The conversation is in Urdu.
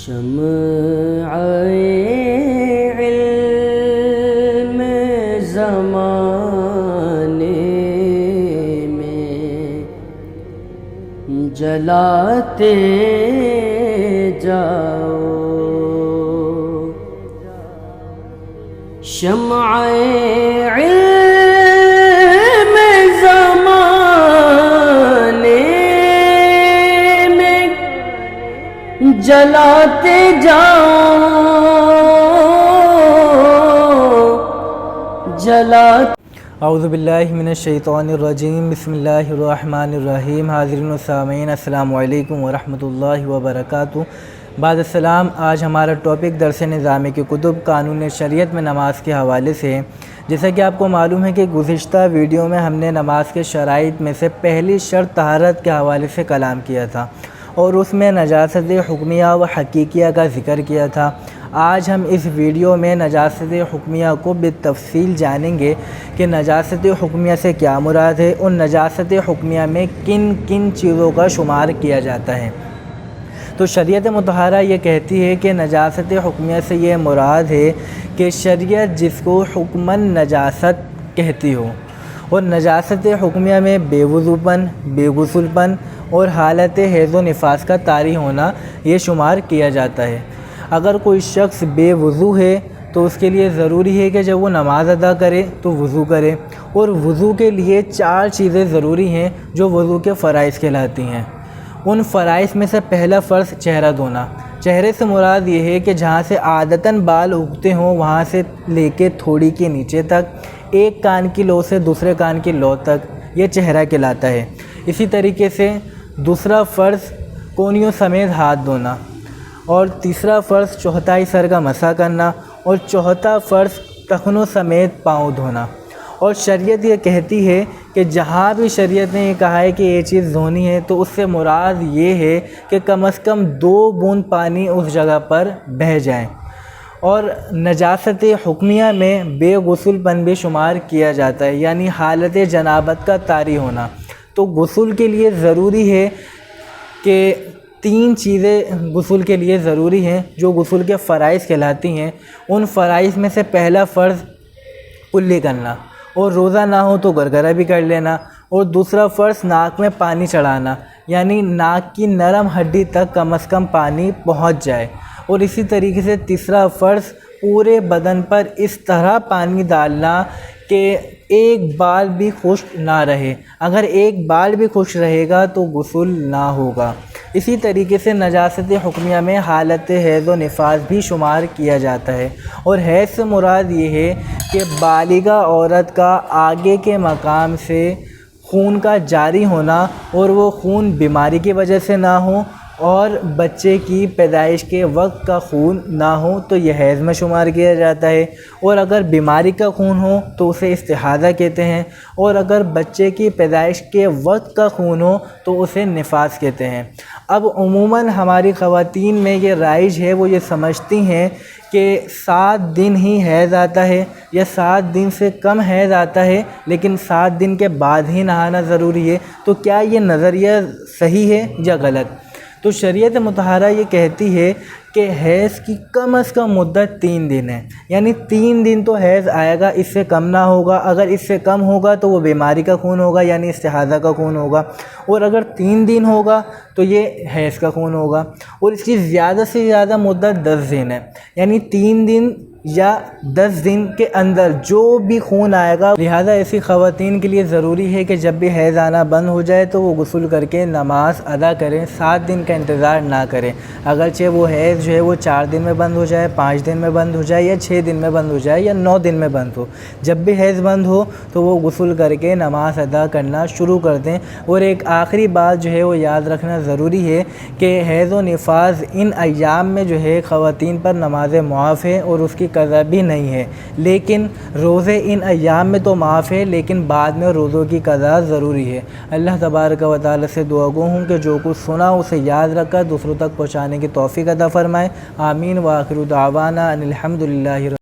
شمع علم زمانے میں جلاتے جاؤ، شمع علم زمانے میں جلاتے جاؤ، جلاتے۔ اعوذ باللہ من الشیطان الرجیم، بسم اللہ الرحمن الرحیم۔ حاضرین و سامعین، السلام علیکم ورحمۃ اللہ وبرکاتہ۔ بعد السلام، آج ہمارا ٹاپک درس نظام کی کتب قانون شریعت میں نماز کے حوالے سے ہے۔ جیسا کہ آپ کو معلوم ہے کہ گزشتہ ویڈیو میں ہم نے نماز کے شرائط میں سے پہلی شرط طہارت کے حوالے سے کلام کیا تھا اور اس میں نجاست حکمیہ و حقیقیہ کا ذکر کیا تھا۔ آج ہم اس ویڈیو میں نجاست حکمیہ کو بالتفصیل جانیں گے کہ نجاست حکمیہ سے کیا مراد ہے اور نجاست حکمیہ میں کن کن چیزوں کا شمار کیا جاتا ہے۔ تو شریعت مطہرہ یہ کہتی ہے کہ نجاست حکمیہ سے یہ مراد ہے کہ شریعت جس کو حکماً نجاست کہتی ہو، اور نجاست حکمیہ میں بے وضو پن، بے غسل پن اور حالت حیض و نفاس کا طاری ہونا یہ شمار کیا جاتا ہے۔ اگر کوئی شخص بے وضو ہے تو اس کے لیے ضروری ہے کہ جب وہ نماز ادا کرے تو وضو کرے، اور وضو کے لیے 4 چیزیں ضروری ہیں جو وضو کے فرائض کہلاتی ہیں۔ ان فرائض میں سے پہلا فرض چہرہ دھونا۔ چہرے سے مراد یہ ہے کہ جہاں سے عادتاً بال اگتے ہوں وہاں سے لے کے تھوڑی کے نیچے تک، ایک کان کی لو سے دوسرے کان کی لو تک، یہ چہرہ کہلاتا ہے۔ اسی طریقے سے دوسرا فرض کونیوں سمیت ہاتھ دھونا، اور تیسرا فرض چوتھائی سر کا مسح کرنا، اور چوتھا فرض ٹخنوں سمیت پاؤں دھونا۔ اور شریعت یہ کہتی ہے کہ جہاں بھی شریعت نے یہ کہا ہے کہ یہ چیز دھونی ہے تو اس سے مراد یہ ہے کہ کم از کم 2 بوند پانی اس جگہ پر بہہ جائیں۔ اور نجاست حکمیہ میں بے غسل پن بھی شمار کیا جاتا ہے، یعنی حالت جنابت کا طاری ہونا۔ تو غسل کے لیے ضروری ہے کہ 3 چیزیں غسل کے لیے ضروری ہیں جو غسل کے فرائض کہلاتی ہیں۔ ان فرائض میں سے پہلا فرض کلی کرنا، اور روزہ نہ ہو تو گرگرہ بھی کر لینا، اور دوسرا فرض ناک میں پانی چڑھانا، یعنی ناک کی نرم ہڈی تک کم از کم پانی پہنچ جائے۔ اور اسی طریقے سے تیسرا فرض پورے بدن پر اس طرح پانی ڈالنا کہ ایک بال بھی خشک نہ رہے۔ اگر ایک بال بھی خشک رہے گا تو غسل نہ ہوگا۔ اسی طریقے سے نجاست حکمیہ میں حالت حیض و نفاس بھی شمار کیا جاتا ہے، اور حیض سے مراد یہ ہے کہ بالغہ عورت کا آگے کے مقام سے خون کا جاری ہونا، اور وہ خون بیماری کی وجہ سے نہ ہو اور بچے کی پیدائش کے وقت کا خون نہ ہو تو یہ حیض میں شمار کیا جاتا ہے۔ اور اگر بیماری کا خون ہو تو اسے استحاضہ کہتے ہیں، اور اگر بچے کی پیدائش کے وقت کا خون ہو تو اسے نفاس کہتے ہیں۔ اب عموماً ہماری خواتین میں یہ رائج ہے، وہ یہ سمجھتی ہیں کہ 7 دن ہی حیض آتا ہے یا 7 دن سے کم حیض آتا ہے، لیکن 7 دن کے بعد ہی نہانا ضروری ہے۔ تو کیا یہ نظریہ صحیح ہے یا غلط؟ تو شریعت مطہرہ یہ کہتی ہے کہ حیض کی کم از کم مدت 3 دن ہے، یعنی 3 دن تو حیض آئے گا، اس سے کم نہ ہوگا۔ اگر اس سے کم ہوگا تو وہ بیماری کا خون ہوگا، یعنی استحاضہ کا خون ہوگا، اور اگر 3 دن ہوگا تو یہ حیض کا خون ہوگا۔ اور اس کی زیادہ سے زیادہ مدت 10 دن ہے، یعنی 3 دن یا 10 دن کے اندر جو بھی خون آئے گا۔ لہذا ایسی خواتین کے لیے ضروری ہے کہ جب بھی حیض آنا بند ہو جائے تو وہ غسل کر کے نماز ادا کریں، 7 دن کا انتظار نہ کریں۔ اگرچہ وہ حیض جو ہے وہ 4 دن میں بند ہو جائے، 5 دن میں بند ہو جائے، یا 6 دن میں بند ہو جائے، یا 9 دن میں بند ہو، جب بھی حیض بند ہو تو وہ غسل کر کے نماز ادا کرنا شروع کر دیں۔ اور ایک آخری بات جو ہے وہ یاد رکھنا ضروری ہے کہ حیض و نفاس ان ایام میں جو ہے خواتین پر نماز معاف ہے اور اس کی قضا بھی نہیں ہے، لیکن روزے ان ایام میں تو معاف ہے، لیکن بعد میں روزوں کی قضا ضروری ہے۔ اللہ تبارک و تعالی سے دعا گو ہوں کہ جو کچھ سنا اسے یاد رکھا دوسروں تک پہنچانے کی توفیق عطا فرمائے۔ آمین۔ وآخر دعوانا ان الحمد للہ۔